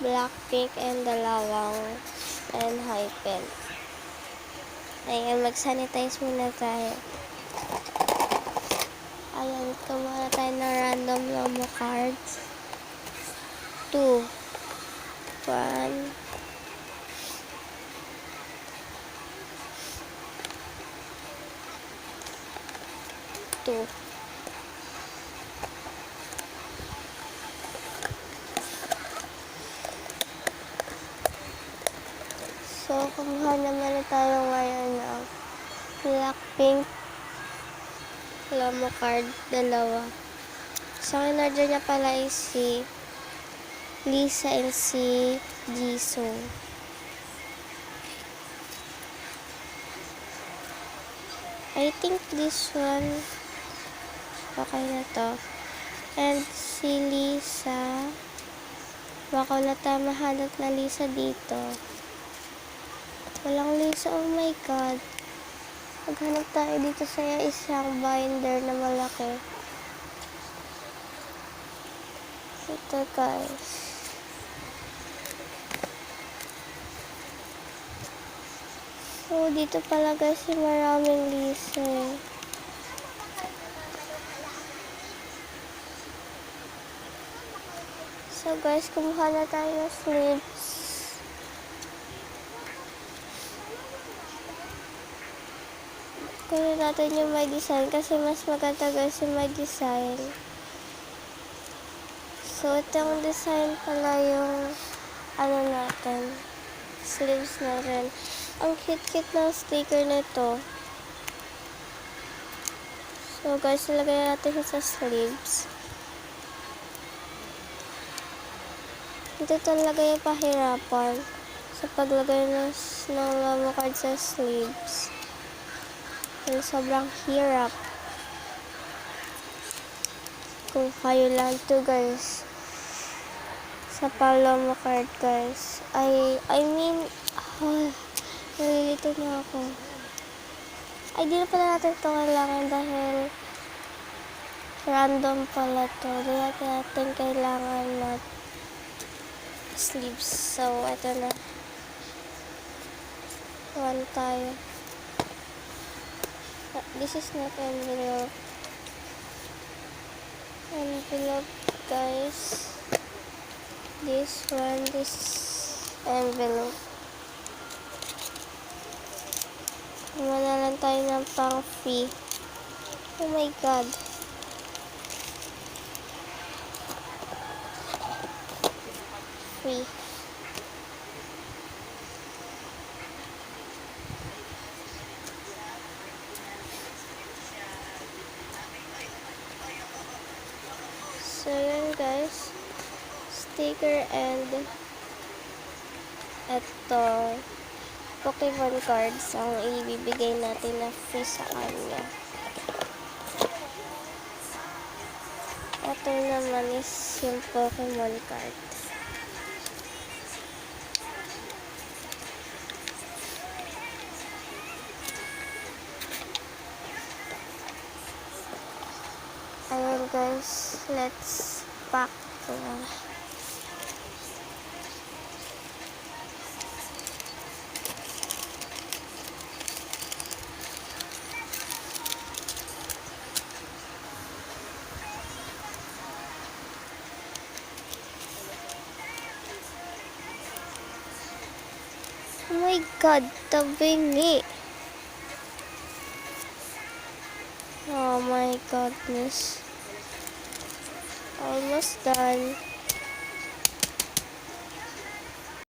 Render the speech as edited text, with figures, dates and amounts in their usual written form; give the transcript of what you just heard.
Blackpink and Dalawang and Hypen. Ayan, mag-sanitize muna tayo. Ayan, kumuha tayo ng random Lomo cards. 2 1 2. So, kumuha naman na tayo ngayon ng Blackpink Lomo card, dalawa. So, ang in-order niya pala is si Lisa and si Jisoo. I think this one okay na to. And si Lisa, baka wala tayo mahanap na Lisa dito. Walang Lisa, oh my god. Maghanap tayo dito sa isang binder na malaki. Ito guys. So, dito pala guys maraming Lisa. So guys, kumuha na tayo ng sleeves. Kunin natin yung may design kasi mas maganda guys yung may design. So, itong design pala yung natin, sleeves na rin. Ang cute-cute ng sticker nito. So guys, ilagay natin siya sa sleeves. Ito talaga yung pahirapan sa paglagay ng Lomo card sa sleeves. Yung sobrang hirap. Kung kayo lang to guys sa Lomo card guys. I mean, nalilito na ako. Ay, di na pala natin ito kailangan dahil random pala to. Di natin kailangan na sleeves. So, ito na. One tayo. This is not envelope. Envelope, guys. This one, this envelope. Wala lang tayo ng pang free. Oh my god. Free. So yun guys. Sticker and ito Pokemon cards ang ibibigay natin na free sa kanya. Ito naman is yung Pokemon card. Ayan guys, let's pack na. Oh my god, tabingi. Oh my goodness. Almost done.